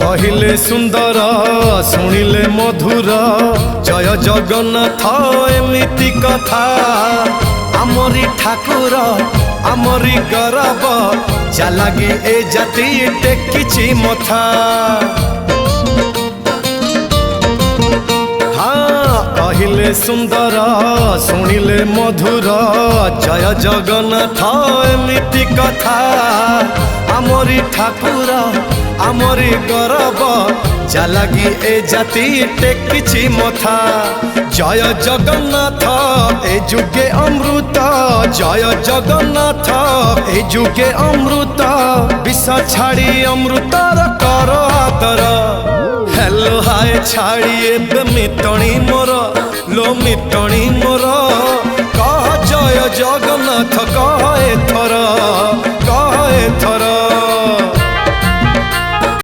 कहिले सुंदर शुणिले मधुर जय जगन्नाथ एमिति कथा आमरी ठाकुर आमरी गौरव जालागी ए जाति टेकिछि मथा। हाँ कहिले सुंदर शुणिले मधुर जय जगन्नाथ एमिति कथा आमरी ठाकुर आमरी गौरव जालागी ए जाति टेकिछि मथा। जय जगन्नाथ ए जुगे अमृत जय जगन्नाथ ए जुगे अमृत विष छाड़ी अमृतर कर आदर। हेलो हाय छाड़ी एबे मितणी मोर लो मितणी मोर कह जय जगन्नाथ कह एथर।